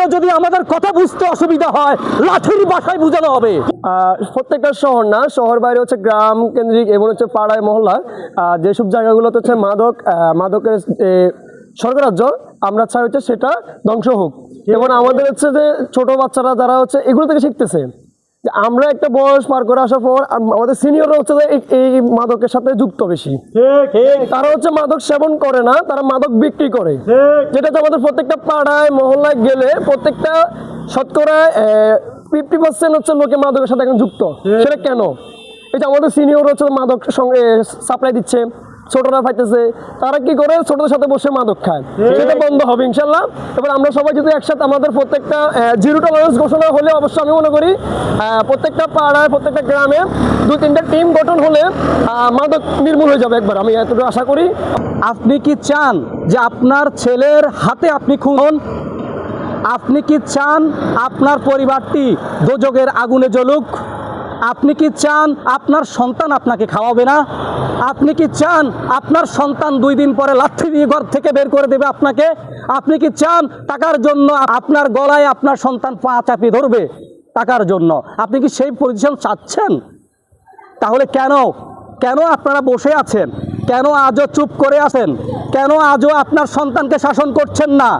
যদিও যদি আমাদের কথা বুঝতে অসুবিধা হয়, লাঠির ভাষায় বোঝানো হবে। প্রত্যেকটা শহর না, শহর বাইরে হচ্ছে গ্রাম কেন্দ্রিক এবং হচ্ছে পাড়ায় মহল্লা, যেসব জায়গাগুলোতে হচ্ছে মাদকের স্বর্গরাজ্য, আমরা চাই হচ্ছে সেটা ধ্বংস হোক। এবং আমাদের হচ্ছে যে ছোট বাচ্চারা যারা হচ্ছে এগুলো থেকে শিখতেছে, যে আমরা একটা বয়স পার করে আসার পর আমাদের সিনিয়ররা হচ্ছে যে এই মাদকের সাথে যুক্ত বেশি। তারা হচ্ছে মাদক সেবন করে না, তারা মাদক বিক্রি করে, যেটা আমাদের প্রত্যেকটা পাড়ায় মহল্লায় গেলে প্রত্যেকটা শতকরা 50% হচ্ছে লোকে মাদকের সাথে এখন যুক্ত। সেটা কেন? এই যে আমাদের সিনিয়র হচ্ছে মাদক সঙ্গে সাপ্লাই দিচ্ছে, ছোটরা পাইতেছে, তারা কি করে ছোটদের সাথে বসে মাদক খায়। সেটা বন্ধ হবে ইনশাল্লাহ। এবার আমরা সবাই যদি একসাথে আমাদের প্রত্যেকটা জিরো টলারেন্স ঘোষণা হলে অবশ্যই আমি মনে করি প্রত্যেকটা পাড়ায় প্রত্যেকটা গ্রামে 2-3টা টিম গঠন হলে মাদক নির্মূল হয়ে যাবে একবার, আমি এতটুকু আশা করি। আপনি কি চান যে আপনার ছেলের হাতে আপনি খুন হন? আপনি কি চান আপনার পরিবারটি দোজখের আগুনে জ্বলুক? আপনি কি চান আপনার সন্তান আপনাকে খাওয়াবে না? আপনি কি চান আপনার সন্তান 2 দিন পরে লাঠি দিয়ে ঘর থেকে বের করে দেবে আপনাকে? আপনি কি চান টাকার জন্য আপনার গলায় আপনার সন্তান পা চাপিয়ে ধরবে টাকার জন্য? আপনি কি সেই পজিশন চাচ্ছেন? তাহলে কেন আপনারা বসে আছেন? কেন আজও চুপ করে আছেন? কেন আজও আপনার সন্তানকে শাসন করছেন না?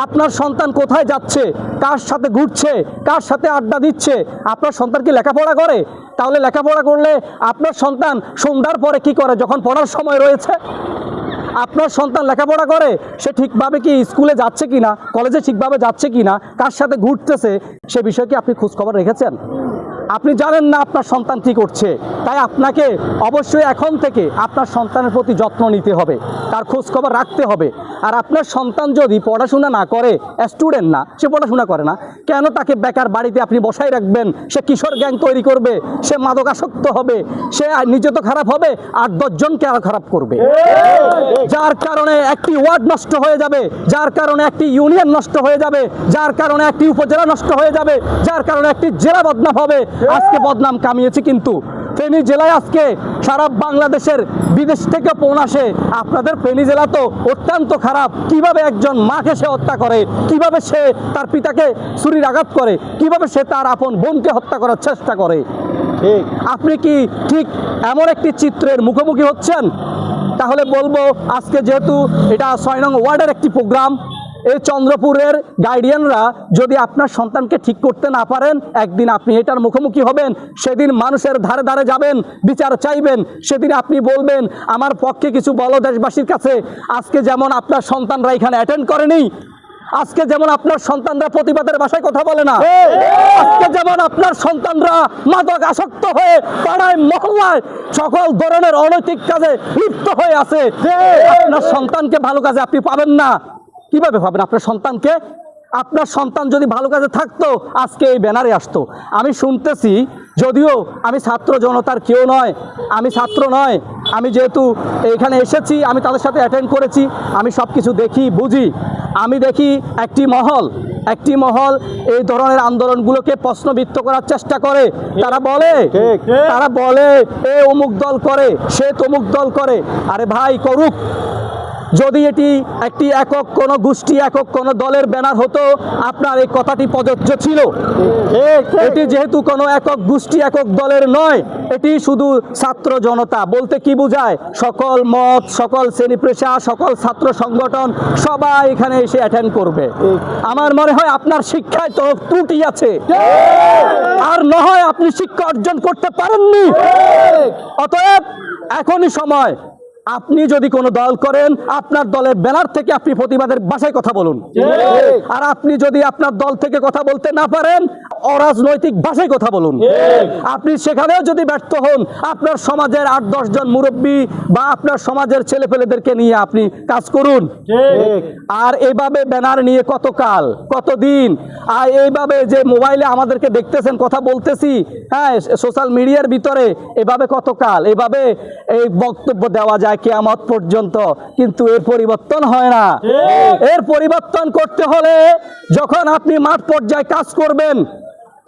আপনার সন্তান কোথায় যাচ্ছে, কার সাথে ঘুরছে, কার সাথে আড্ডা দিচ্ছে? আপনার সন্তান কি লেখাপড়া করে? তাহলে লেখাপড়া করলে আপনার সন্তান সন্ধ্যার পরে কি করে যখন পড়ার সময় রয়েছে? আপনার সন্তান লেখাপড়া করে, সে ঠিকভাবে কি স্কুলে যাচ্ছে কিনা, কলেজে ঠিকভাবে যাচ্ছে কিনা, কার সাথে ঘুরতেছে, সে বিষয়ে কি আপনি খোঁজখবর রেখেছেন? আপনি জানেন না আপনার সন্তান কী করছে। তাই আপনাকে অবশ্যই এখন থেকে আপনার সন্তানের প্রতি যত্ন নিতে হবে, তার খোঁজখবর রাখতে হবে। আর আপনার সন্তান যদি পড়াশোনা না করে, স্টুডেন্ট না, সে পড়াশোনা করে না, কেন তাকে বেকার বাড়িতে আপনি বসাই রাখবেন? সে কিশোর গ্যাং তৈরি করবে, সে মাদকাসক্ত হবে, সে নিজে তো খারাপ হবে, 8-10 জনকে আরো খারাপ করবে, যার কারণে একটি ওয়ার্ড নষ্ট হয়ে যাবে, যার কারণে একটি ইউনিয়ন নষ্ট হয়ে যাবে, যার কারণে একটি উপজেলা নষ্ট হয়ে যাবে, যার কারণে একটি জেলা বদনাম হবে। আজকে বদনাম কামিয়েছে কিন্তু ফেনী জেলায়, আজকে সারা বাংলাদেশের বিদেশ থেকে ফোন আসে, আপনাদের ফেনী জেলা তো অত্যন্ত খারাপ। কিভাবে একজন মাকে সে হত্যা করে, কিভাবে সে তার পিতাকে ছুরির আঘাত করে, কিভাবে সে তার আপন বোনকে হত্যা করার চেষ্টা করে। আপনি কি ঠিক এমন একটি চিত্রের মুখোমুখি হচ্ছেন? তাহলে বলবো, আজকে যেহেতু এটা 6 নং ওয়ার্ডের একটি প্রোগ্রাম, এই চন্দ্রপুরের গার্ডিয়ানরা যদি আপনার সন্তানকে ঠিক করতে না পারেন, একদিন আপনি এটার মুখোমুখি হবেন। সেদিন মানুষের ধারে ধারে যাবেন, বিচার চাইবেন। সেদিন আপনি বলবেন, আমার পক্ষে কিছু বলো দেশবাসীর কাছে। আজকে যেমন আপনার সন্তানরা এখানে অ্যাটেন্ড করেনি, আজকে যেমন আপনার সন্তানরা প্রতিবাদের ভাষায় কথা বলে না, আজকে যেমন আপনার সন্তানরা মাদক আসক্ত হয়ে পাড়ায় মহল্লায় সকল ধরনের অনৈতিক কাজে লিপ্ত হয়ে আছে, আপনার সন্তানকে ভালো কাজে আপনি পাবেন না। কিভাবে পাবেন আপনার সন্তানকে? আপনার সন্তান যদি ভালো কাজে থাকতো আজকে এই ব্যানারে আসতো। আমি শুনতেছি, যদিও আমি ছাত্র জনতার কেউ নয়, আমি ছাত্র নয়, আমি যেহেতু এখানে এসেছি, আমি তাদের সাথে অ্যাটেন্ড করেছি, আমি সব কিছু দেখি বুঝি। আমি দেখি একটি মহল এই ধরনের আন্দোলনগুলোকে প্রশ্নবিদ্ধ করার চেষ্টা করে। তারা বলে এ অমুক দল করে, সে তমুক দল করে। আরে ভাই, করুক। যদি এটি একটি একক কোনো গোষ্ঠী, একক কোনো দলের ব্যানার হতো, আপনার এই কথাটি প্রযোজ্য ছিল। এটি যেহেতু কোনো একক গোষ্ঠী, একক দলের নয়, এটি শুধু ছাত্র জনতা বলতে কি বোঝায়? সকল মত, সকল শ্রেণী পেশা, সকল ছাত্র সংগঠন সবাই এখানে এসে অ্যাটেন্ড করবে। আমার মনে হয় আপনার শিক্ষায় তো ত্রুটি আছে, আর না হয় আপনি শিক্ষা অর্জন করতে পারেননি। অতএব এখনই সময়, আপনি যদি কোনো দল করেন, আপনার দলের ব্যানার থেকে আপনি প্রতিবাদের ভাষায় কথা বলুন। আর আপনি যদি আপনার দল থেকে কথা বলতে না পারেন, অরাজনৈতিক ভাষায় কথা বলুন। আপনি সেখানেও যদি ব্যর্থ হন, আপনার সমাজের 8-10 জন মুরব্বী বা আপনার সমাজের ছেলেপেলেদেরকে নিয়ে আপনি কাজ করুন। আর এইভাবে ব্যানার নিয়ে কতকাল, কতদিন? আর এইভাবে যে মোবাইলে আমাদেরকে দেখতেছেন, কথা বলতেছি, হ্যাঁ, সোশ্যাল মিডিয়ার ভিতরে, এভাবে কতকাল এভাবে এই বক্তব্য দেওয়া যায় কিয়ামত পর্যন্ত, কিন্তু এর পরিবর্তন হয় না। এর পরিবর্তন করতে হলে যখন আপনি মাঠ পর্যায়ে কাজ করবেন,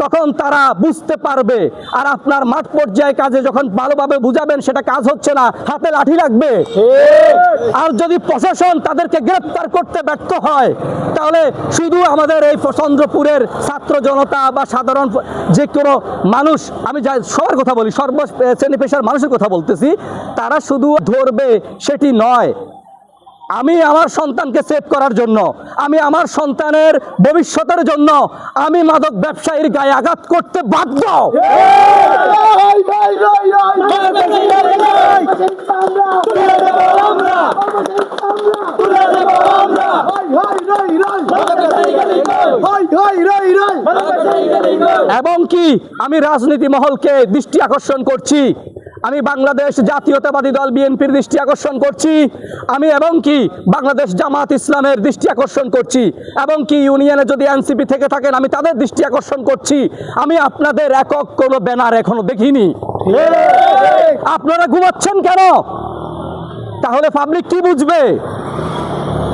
তখন তারা বুঝতে পারবে। আর আপনার মাঠ পর্যায়ে কাজে যখন ভালোভাবে বুঝাবেন সেটা কাজ হচ্ছে না, হাতে লাঠি লাগবে। আর যদি প্রশাসন তাদেরকে গ্রেফতার করতে ব্যর্থ হয়, তাহলে শুধু আমাদের এই চন্দ্রপুরের ছাত্র জনতা বা সাধারণ যে কোনো মানুষ, আমি সবার কথা বলি, সর্ব শ্রেণী পেশার মানুষের কথা বলতেছি, তারা শুধু ধরবে সেটি নয়। আমি আমার সন্তানকে সেভ করার জন্য, আমি আমার সন্তানের ভবিষ্যতের জন্য আমি মাদক ব্যবসায়ীর গায়ে আঘাত করতে বাধ্য। এবং কি আমি রাজনীতি মহলকে দৃষ্টি আকর্ষণ করছি, আমি বাংলাদেশ জাতীয়তাবাদী দল বিএনপির দৃষ্টি আকর্ষণ করছি, আমি এবং কি বাংলাদেশ জামাত ইসলামের দৃষ্টি আকর্ষণ করছি, এবং কি ইউনিয়নে যদি এনসিপি থেকে থাকেন আমি তাদের দৃষ্টি আকর্ষণ করছি। আমি আপনাদের একক কোনো ব্যানার এখনো দেখিনি। আপনারা ঘুমাচ্ছেন কেন? তাহলে পাবলিক কি বুঝবে?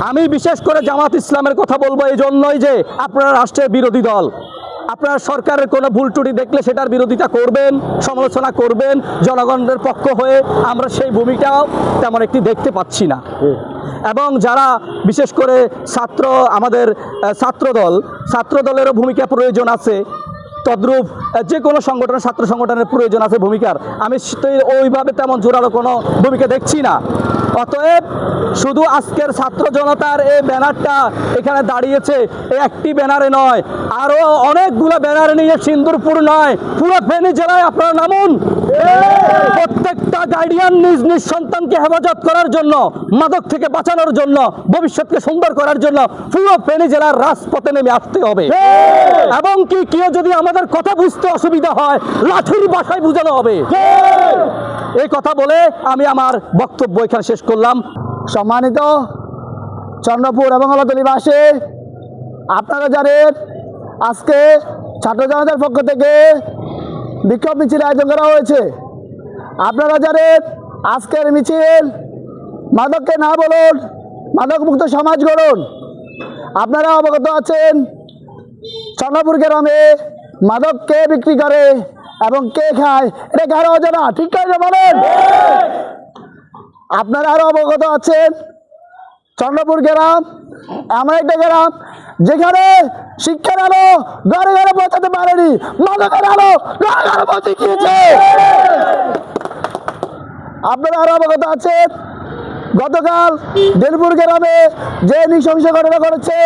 আমি বিশেষ করে জামাত ইসলামের কথা বলবো এই জন্যই যে আপনারা রাষ্ট্রের বিরোধী দল, আপনারা সরকারের কোনো ভুল ত্রুটি দেখলে সেটার বিরোধিতা করবেন, সমালোচনা করবেন জনগণের পক্ষ হয়ে। আমরা সেই ভূমিকাও তেমন একটি দেখতে পাচ্ছি না। এবং যারা বিশেষ করে আমাদের ছাত্র দলেরও ভূমিকা প্রয়োজন আছে, তদ্রূপ যে কোনো সংগঠনের ছাত্র সংগঠনের প্রয়োজন আছে ভূমিকার। আমি ওইভাবে তেমন জোরালো কোনো ভূমিকা দেখছি না। অতএব শুধু আজকের ছাত্র জনতার এই ব্যানারটা এখানে দাঁড়িয়েছে, এই একটি ব্যানারে নয়, আরও অনেকগুলো ব্যানার নিয়ে সিন্দুরপুর নয়, পুরো ফেনী জেলায় আপনারা নামুন। প্রত্যেকটা গার্ডিয়ান নিজ নিজ সন্তানকে হেফাজত করার জন্য, মাদক থেকে বাঁচানোর জন্য, ভবিষ্যৎকে সুন্দর করার জন্য পুরো ফেনী জেলার রাজপথে নেমে আসতে হবে। এবং কি কেউ যদি আমাদের কথা বুঝতে অসুবিধা হয়, লাঠির ভাষায় বোঝানো হবে। এই কথা বলে আমি আমার বক্তব্য এখানে শেষ করলাম। সম্মানিত চন্দ্রপুর এবং আলাতলিবাসী, আপনারা জানেন আজকে ছাত্র জনতার পক্ষ থেকে বিক্ষোভ মিছিল আয়োজন করা হয়েছে। আপনারা জানেন আজকের মিছিল মাদককে না বলুন, মাদক মুক্ত সমাজ গড়ুন। আপনারা অবগত আছেন চন্দ্রপুর গ্রামে মাদক কে বিক্রি করে এবং কে খায় এটা কারো অজানা, ঠিক আছে বলেন? আপনারা আরো অবগত আছেন চন্দ্রপুর গ্রাম এমন একটা গ্রাম যেখানে শিক্ষার আলো ঘরে ঘরে পৌঁছাতে পারেনি, মাদকের আলো ঘরে ঘরে পৌঁছে গিয়েছে। আপনারা আরো অবগত আছেন গতকাল দিলপুর গ্রামে যে নৃশংস ঘটনা ঘটেছে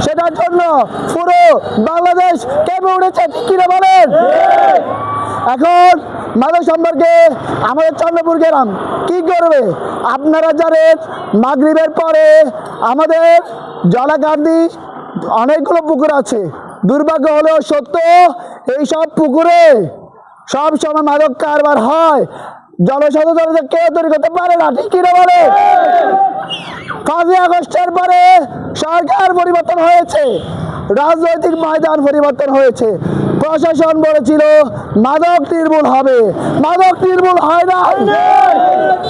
সেটার জন্য পুরো বাংলাদেশ কেঁপে উঠেছে, ঠিক কিনা বলেন? এখন মাদক সম্পর্কে আমাদের চন্দ্রপুর গ্রাম কি করবে? আপনারা জানেন মাগরিবের পরে আমাদের জলাকান্দি অনেকগুলো পুকুর আছে। দুর্ভাগ্য হলেও সত্য, এই সব পুকুরে সব সময় মাদক কারবার হয়। জনসচেতনতা কেউ তৈরি করতে পারে না, ঠিক কিনা বলে? 5ই আগস্টের পরে সরকার পরিবর্তন হয়েছে, রাজনৈতিক ময়দান পরিবর্তন হয়েছে। প্রশাসন বলেছিল মাদক নির্মূল হবে, মাদক নির্মূল হয় না,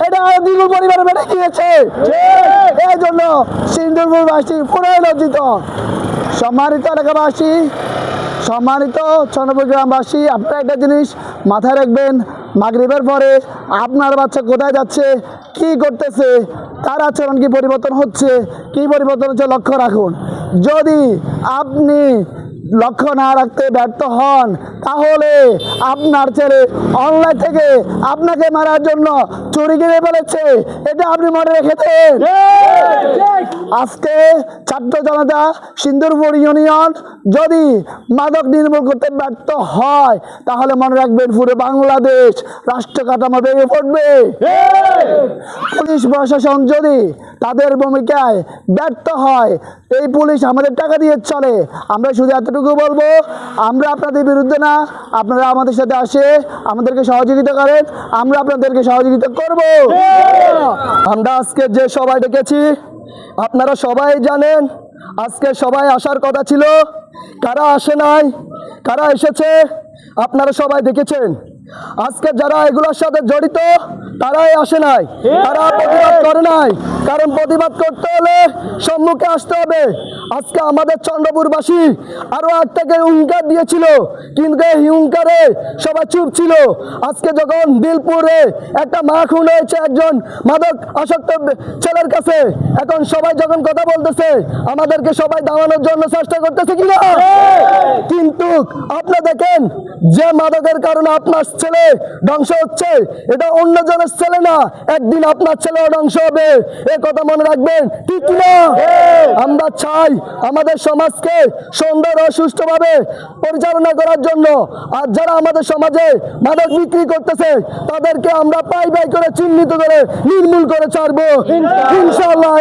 এটা দ্বিগুণ পরিমাণে বেড়ে গিয়েছে। এই জন্য সিন্দুরপুরবাসী পুরোই লজ্জিত। সম্মানিত এলাকাবাসী, সম্মানিত চন্দ্রপুর গ্রামবাসী, আপনারা একটা জিনিস মাথায় রাখবেন, মাগরিবের পরে আপনার বাচ্চা কোথায় যাচ্ছে, কি করতেছে, তার আচরণ কি পরিবর্তন হচ্ছে, কি পরিবর্তন হচ্ছে লক্ষ্য রাখুন। যদি আপনি লক্ষ্য না রাখতে ব্যর্থ হন তাহলে আপনার ছেলে অনলাইন থেকে আপনাকে মারার জন্য চুরি কিনে ফেলেছে, এটা আপনি মনে রেখেছেন। আজকে ছাত্র জনতা সিন্দুরপুর ইউনিয়ন যদি মাদক নির্মূল করতে ব্যর্থ হয় তাহলে মনে রাখবেন পুরো বাংলাদেশ রাষ্ট্র কাঠামো ভেঙে পড়বে। পুলিশ প্রশাসন যদি তাদের ভূমিকায় ব্যর্থ হয়, এই পুলিশ আমাদের টাকা দিয়ে চলে, আমরা শুধু এতটুকু বলবো, আমরা আপনাদের বিরুদ্ধে না, আপনারা আমাদের সাথে আসে আমাদেরকে সহযোগিতা করেন, আমরা আপনাদেরকে সহযোগিতা করব। আমরা আজকে যে সবাই ডেকেছি আপনারা সবাই জানেন, আজকে সবাই আসার কথা ছিল, কারা আসে নাই, কারা এসেছে আপনারা সবাই দেখেছেন। আজকে যারা এগুলোর সাথে জড়িত তারাই আসে নাই, তারা প্রতিবাদ করে নাই, কারণ প্রতিবাদ করতে হলে সম্মুখে আসতে হবে। আজকে আমাদের চন্দ্রপুরবাসী আরো আগ থেকে হুঙ্কার দিয়েছিল, কিন্তু এই হুঙ্কারে সবাই চুপ ছিল। আজকে যখন দিলপুরে একটা মা খুন হয়েছে একজন মাদক আসক্ত ছেলের কাছে, এখন সবাই যখন কথা বলতেছে আমাদেরকে সবাই দামানোর জন্য চেষ্টা করতেছে কিনা। কিন্তু আপনি দেখেন যে মাদকের কারণে আপনার ছেলে ধ্বংস হচ্ছে, এটা অন্য জনের ছেলে না, একদিন আপনার ছেলেও ধ্বংস হবে, এ কথা মনে রাখবেন, ঠিক কিনা? আমরা চাই আমাদের সমাজকে সুন্দর ও সুষ্ঠুভাবে পরিচালনা করার জন্য, আর যারা আমাদের সমাজে মাদক বিক্রি করতেছে তাদেরকে আমরা পাই পাই করে চিহ্নিত করে নির্মূল করে ছাড়বো ইনশাআল্লাহ।